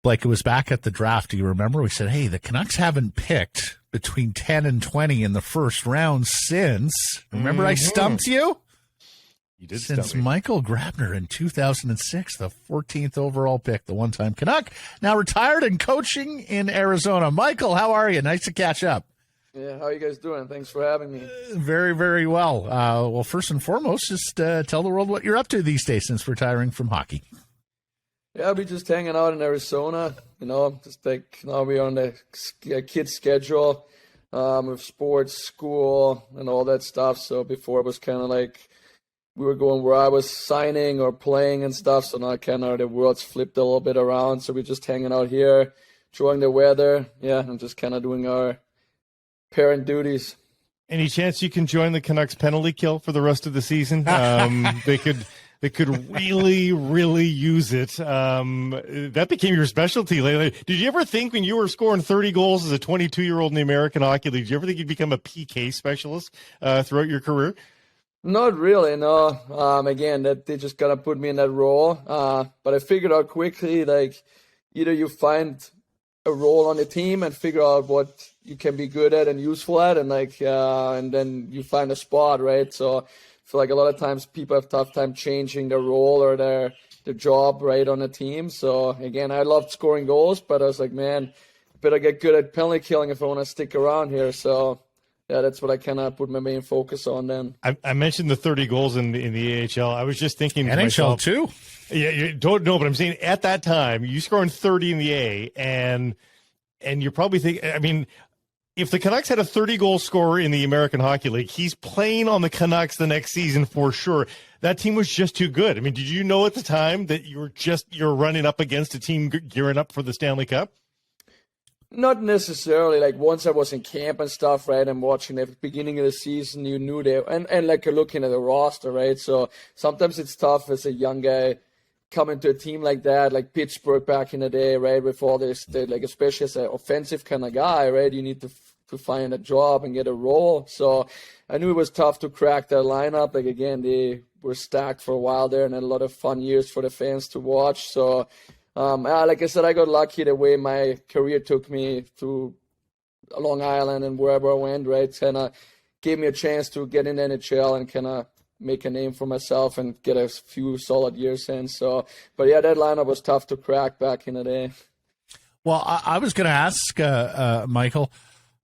Like, it was back at the draft. Do you remember? We said, hey, the Canucks haven't picked between 10 and 20 in the first round since. Remember I stumped you? You did Since stump me. Michael Grabner in 2006, the 14th overall pick, the one-time Canuck, now retired and coaching in Arizona. Michael, how are you? Nice to catch up. Yeah, how are you guys doing? Thanks for having me. Very, very well. Well, first and foremost, just tell the world what you're up to these days since retiring from hockey. Yeah, I'll be just hanging out in Arizona, just like now we're on the kids' schedule with sports, school, and all that stuff. So before it was kind of like we were going where I was signing or playing and stuff. So now kind of the world's flipped a little bit around. So we're just hanging out here, enjoying the weather. Yeah, and just kind of doing our parent duties. Any chance you can join the Canucks penalty kill for the rest of the season? They could really, really use it. That became your specialty lately. Did you ever think when you were scoring 30 goals as a 22-year-old in the American Hockey League, did you ever think you'd become a PK specialist throughout your career? Not really, no. Again, that they just gotta put me in that role. But I figured out quickly, like, either you find a role on the team and figure out what you can be good at and useful at, and and then you find a spot, right? So I feel like a lot of times people have a tough time changing their role or their job, right, on a team. So again, I loved scoring goals, but I was like, man, better get good at penalty killing if I want to stick around here. So yeah, that's what I kind of put my main focus on then. I mentioned the 30 goals in the AHL. I was just thinking to NHL myself, too. Yeah, you don't know, but I'm saying at that time, you scoring 30 in the A, and you're probably thinking, I mean, if the Canucks had a 30-goal scorer in the American Hockey League, he's playing on the Canucks the next season for sure. That team was just too good. I mean, did you know at the time that you're running up against a team gearing up for the Stanley Cup? Not necessarily. Like, once I was in camp and stuff, right, and watching the beginning of the season, you knew they and like looking at the roster, right? So sometimes it's tough as a young guy coming to a team like that, like Pittsburgh back in the day, right, with all this, like, especially as an offensive kind of guy, right, you need to find a job and get a role. So I knew it was tough to crack that lineup. Like, again, they were stacked for a while there and had a lot of fun years for the fans to watch. So, like I said, I got lucky the way my career took me to Long Island and wherever I went, right, kind of gave me a chance to get in the NHL and kind of make a name for myself and get a few solid years in. So, but yeah, that lineup was tough to crack back in the day. Well, I was going to ask, Michael,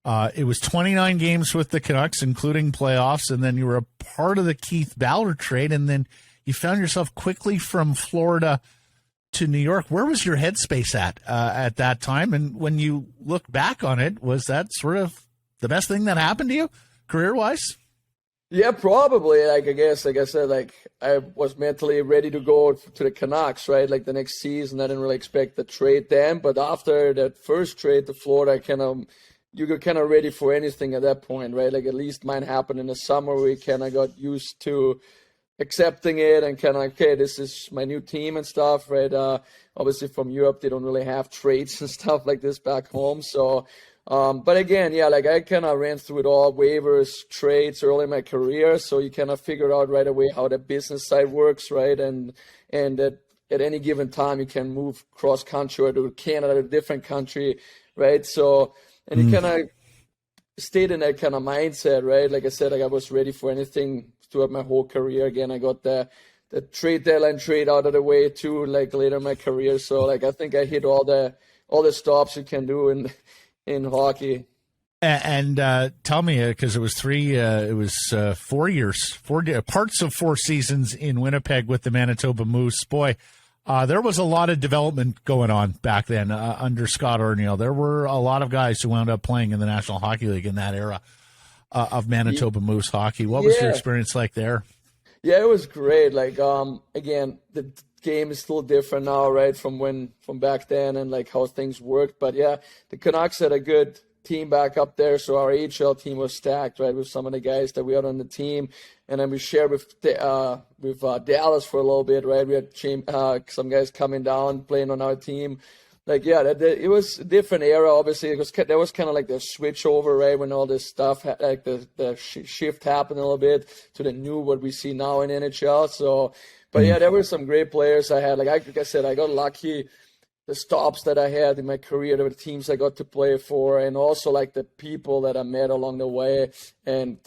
it was 29 games with the Canucks, including playoffs, and then you were a part of the Keith Ballard trade, and then you found yourself quickly from Florida to New York. Where was your headspace at that time? And when you look back on it, was that sort of the best thing that happened to you career-wise? Yeah, probably. Like, I guess, like I said, like, I was mentally ready to go to the Canucks, right? Like, the next season, I didn't really expect the trade then. But after that first trade to Florida, you got kind of ready for anything at that point, right? Like, at least mine happened in the summer. We kind of got used to accepting it and kind of like, okay, this is my new team and stuff, right? Obviously, from Europe, they don't really have trades and stuff like this back home. So, but again, yeah, like, I kind of ran through it all, waivers, trades early in my career. So you kind of figure out right away how the business side works, right? And that at any given time, you can move cross country or to Canada, a different country, right? So, and you kind of stayed in that kind of mindset, right? Like I said, like, I was ready for anything throughout my whole career. Again, I got the trade deadline trade out of the way too, like, later in my career. So, like, I think I hit all the stops you can do in hockey. And tell me, because it was 4 years, parts of 4 seasons in Winnipeg with the Manitoba Moose. Boy, there was a lot of development going on back then under Scott Arniel. There were a lot of guys who wound up playing in the National Hockey League in that era of Manitoba Moose hockey. What was your experience like there? Yeah, it was great. Like, again, the game is still different now, right, from back then and, like, how things worked. But yeah, the Canucks had a good team back up there, so our AHL team was stacked, right, with some of the guys that we had on the team, and then we shared with Dallas for a little bit, right. We had some guys coming down playing on our team. Like, yeah, it was a different era. Obviously, that was kind of like the switch over, right, when all this stuff, like the shift happened a little bit to the new what we see now in NHL. So, but yeah, there were some great players I had. Like I said, I got lucky the stops that I had in my career, the teams I got to play for, and also like the people that I met along the way and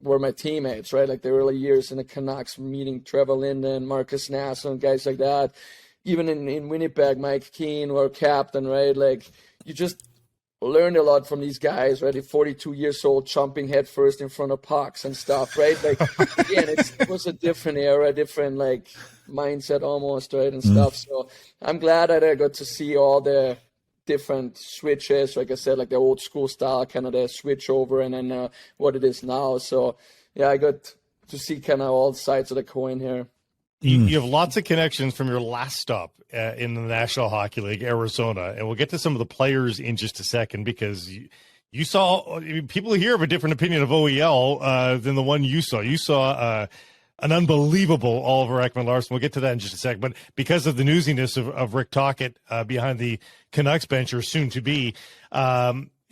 were my teammates, right? Like the early years in the Canucks, meeting Trevor Linden, Marcus Nassau, and guys like that. Even in Winnipeg, Mike Keane, our captain, right? Like you just learned a lot from these guys, right? At 42 years old, jumping headfirst in front of pucks and stuff, right? Like, again, it was a different era, different, like, mindset almost, right, and stuff. So I'm glad that I got to see all the different switches, like I said, like the old school style, kind of the switch over, and then what it is now. So, yeah, I got to see kind of all sides of the coin here. You have lots of connections from your last stop in the National Hockey League, Arizona, and we'll get to some of the players in just a second because you saw people here have a different opinion of OEL than the one you saw. You saw an unbelievable Oliver Ekman-Larsson. We'll get to that in just a second, but because of the newsiness of Rick Tocchet behind the Canucks bench, or soon to be,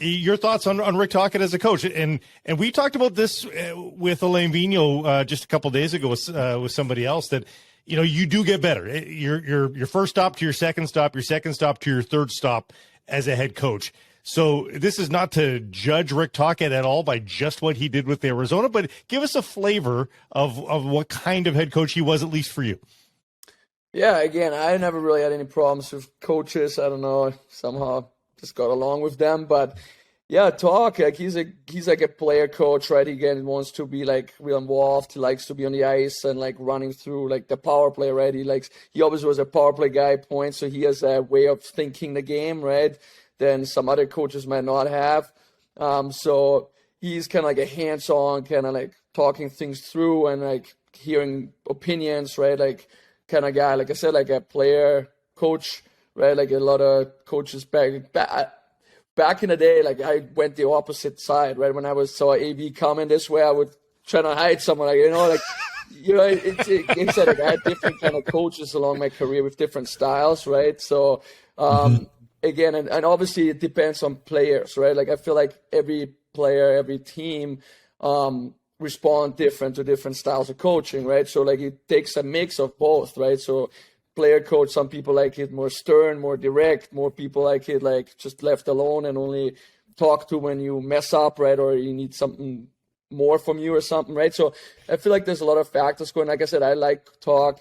your thoughts on Rick Tocchet as a coach, and we talked about this with Alain Vigneault just a couple of days ago with somebody else, that you do get better. Your first stop to your second stop to your third stop as a head coach. So this is not to judge Rick Tocchet at all by just what he did with Arizona, but give us a flavor of what kind of head coach he was, at least for you. Yeah, again, I never really had any problems with coaches. I don't know, somehow just got along with them, but yeah, like he's like a player coach, right? Again, wants to be like real involved. He likes to be on the ice and like running through like the power play, right? He always was a power play guy, point, so he has a way of thinking the game, right? Than some other coaches might not have. So he's kind of like a hands-on, kind of like talking things through and like hearing opinions, right? Like kind of guy, like I said, like a player coach, right? Like a lot of coaches back in the day, like I went the opposite side, right? When I saw AB coming this way, I would try to hide someone, like, it's like I had different kind of coaches along my career with different styles, right? So, again, and obviously it depends on players, right? Like I feel like every player, every team, respond different to different styles of coaching, right? So like it takes a mix of both, right? So player coach, some people like it more stern, more direct, more people like it like just left alone and only talk to when you mess up, right? Or you need something more from you or something, right? So I feel like there's a lot of factors going. Like I said, I like talk.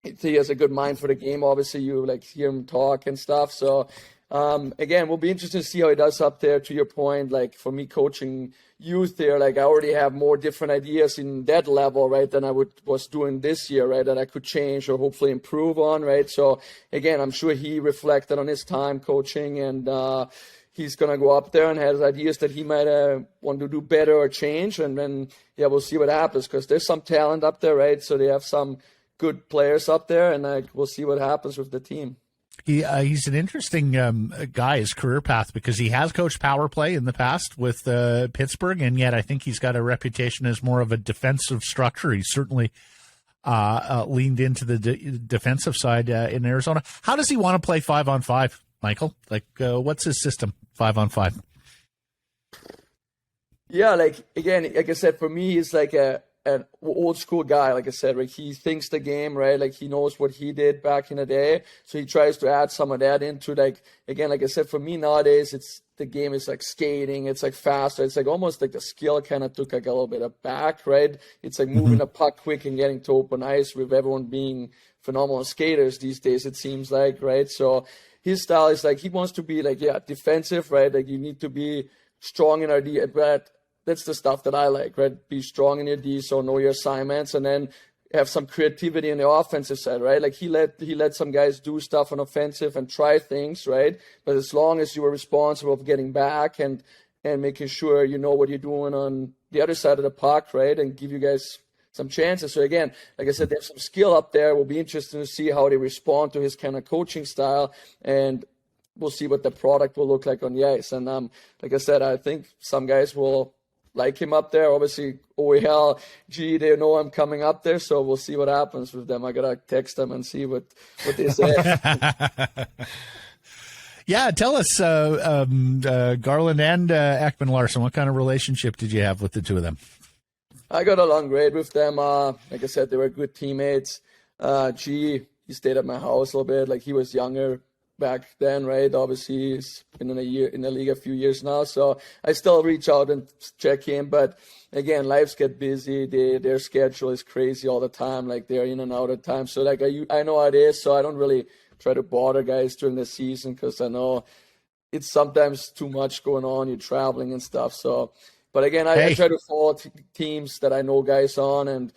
He has a good mind for the game. Obviously, you like hear him talk and stuff. So again, we'll be interested to see how he does up there. To your point, like for me coaching youth there, like I already have more different ideas in that level, right, than I was doing this year, right, that I could change or hopefully improve on, right? So again, I'm sure he reflected on his time coaching, and he's gonna go up there and has ideas that he might want to do better or change, and then we'll see what happens, because there's some talent up there, right? So they have some good players up there, and we'll see what happens with the team. He's an interesting guy, his career path, because he has coached power play in the past with Pittsburgh, and yet I think he's got a reputation as more of a defensive structure. He's certainly leaned into the defensive side in Arizona. How does he want to play 5-on-5, Michael? Like, what's his system, 5-on-5? Yeah, like, again, like I said, for me, he's like an old school guy, like I said, right? He thinks the game, right? Like he knows what he did back in the day, so he tries to add some of that into, like, again, like I said, for me nowadays, the game is like skating, it's like faster, it's like almost like the skill kind of took like a little bit of back, right? It's like moving a puck quick and getting to open ice, with everyone being phenomenal skaters these days, it seems like, right? So his style is like he wants to be like, defensive, right? Like you need to be strong in our D, but that's the stuff that I like, right? Be strong in your D, so know your assignments, and then have some creativity in the offensive side, right? Like he let some guys do stuff on offensive and try things, right? But as long as you are responsible for getting back and making sure you know what you're doing on the other side of the puck, right? And give you guys some chances. So again, like I said, they have some skill up there. We'll be interested to see how they respond to his kind of coaching style, and we'll see what the product will look like on the ice. And like I said, I think some guys will like him up there. Obviously, OEL, they know I'm coming up there, so we'll see what happens with them. I gotta text them and see what they say. Yeah, tell us, Garland and Ekman-Larsson, what kind of relationship did you have with the two of them? I got along great with them. Like I said, they were good teammates. He stayed at my house a little bit. Like he was younger back then, right? Obviously, he's been in the league a few years now, so I still reach out and check in. But again, lives get busy. Their schedule is crazy all the time. Like they're in and out at times. So like I know how it is. So I don't really try to bother guys during the season because I know it's sometimes too much going on. You're traveling and stuff. So, but again, I try to follow teams that I know guys on and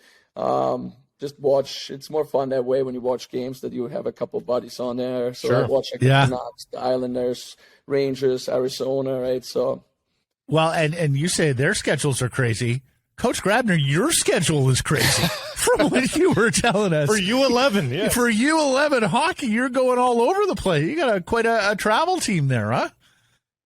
just watch. It's more fun that way when you watch games that you have a couple buddies on there. So I watch like the Canucks, the Islanders, Rangers, Arizona, right? So. Well, and you say their schedules are crazy. Coach Grabner, your schedule is crazy from what you were telling us. For U11, yeah. For U11 hockey, you're going all over the place. You got quite a travel team there, huh?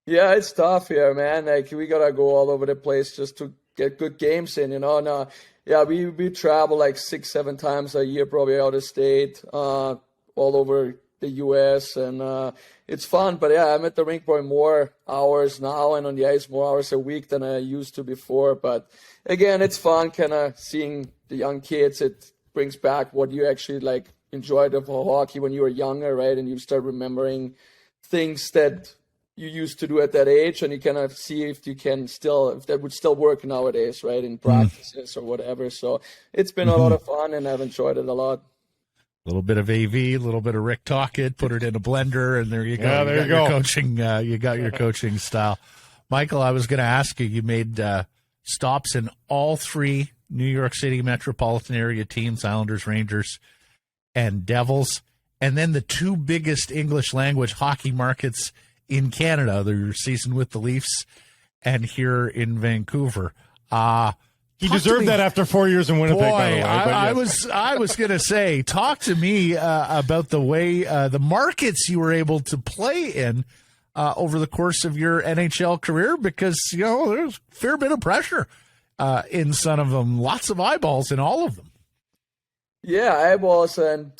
Yeah, it's tough here, man. Like, we got to go all over the place just to get good games in, you know. And, yeah, we travel like 6-7 times a year, probably out of state, all over the U.S., and it's fun. But, yeah, I'm at the rink probably more hours now and on the ice more hours a week than I used to before. But, again, it's fun kind of seeing the young kids. It brings back what you actually, like, enjoyed of hockey when you were younger, right? And you start remembering things that you used to do at that age, and you kind of see if that would still work nowadays, right? In practices or whatever. So it's been a lot of fun, and I've enjoyed it a lot. A little bit of AV, a little bit of Rick Tocchet, put it in a blender, and there you go. Yeah, there you go. Your coaching, you got your coaching style. Michael, I was going to ask you, you made stops in all 3 New York City metropolitan area teams, Islanders, Rangers, and Devils, and then the 2 biggest English language hockey markets in Canada, your season with the Leafs and here in Vancouver. He deserved that after 4 years in Winnipeg, boy, by the way. I was going to say, talk to me about the way the markets you were able to play in over the course of your NHL career, because, you know, there's a fair bit of pressure in some of them, lots of eyeballs in all of them. Yeah, eyeballs and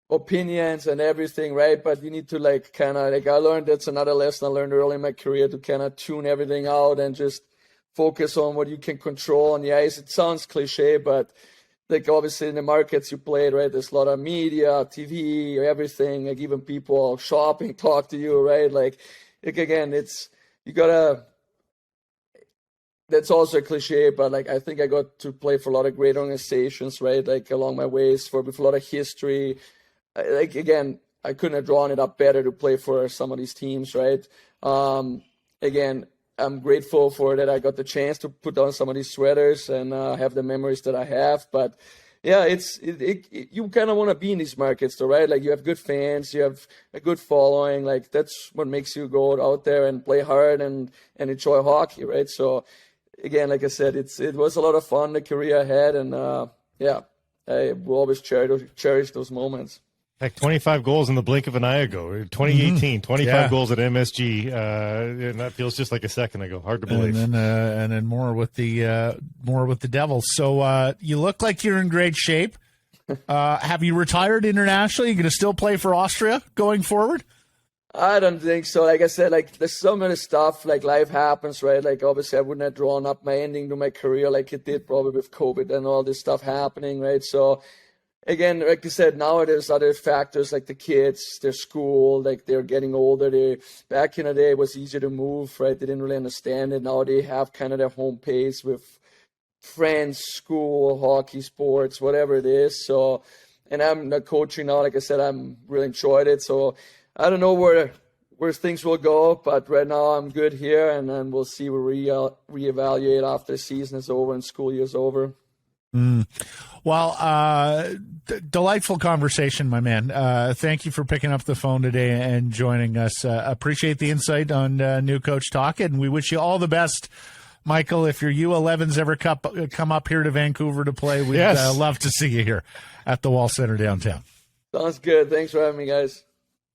opinions and everything, right? But you need to like kind of like, I learned, that's another lesson I learned early in my career, to kind of tune everything out and just focus on what you can control on the ice. It sounds cliche, but like obviously in the markets you played, right, there's a lot of media, TV, everything, like even people shopping talk to you, right? Like again, that's also a cliche, but like I think I got to play for a lot of great organizations, right? Like along my ways with a lot of history. Like again, I couldn't have drawn it up better to play for some of these teams, right? Again, I'm grateful for that I got the chance to put on some of these sweaters and have the memories that I have. But yeah, you kind of want to be in these markets, though, right? Like you have good fans, you have a good following. Like that's what makes you go out there and play hard and enjoy hockey, right? So again, like I said, it was a lot of fun, the career I had, and yeah, I will always cherish those moments. Heck, 25 goals in the blink of an eye ago. 2018, 25 goals at MSG. And that feels just like a second ago. Hard to believe. And then more with the Devils. So you look like you're in great shape. Have you retired internationally? You going to still play for Austria going forward? I don't think so. Like I said, like there's so many stuff, like life happens, right? Like obviously I wouldn't have drawn up my ending to my career like it did probably with COVID and all this stuff happening, right? So again, like I said, now there's other factors like the kids, their school, like they're getting older. Back in the day, it was easier to move, right? They didn't really understand it. Now they have kind of their home pace with friends, school, hockey, sports, whatever it is. So, and I'm not coaching now. Like I said, I'm really enjoyed it. So I don't know where things will go, but right now I'm good here, and then we'll see. We'll reevaluate after the season is over and school year's over. Well, delightful conversation, my man. Thank you for picking up the phone today and joining us. Appreciate the insight on new coach Tocchet, and we wish you all the best, Michael. If your U11s ever come up here to Vancouver to play, we'd love to see you here at the Wall Center downtown. Sounds good. Thanks for having me, guys.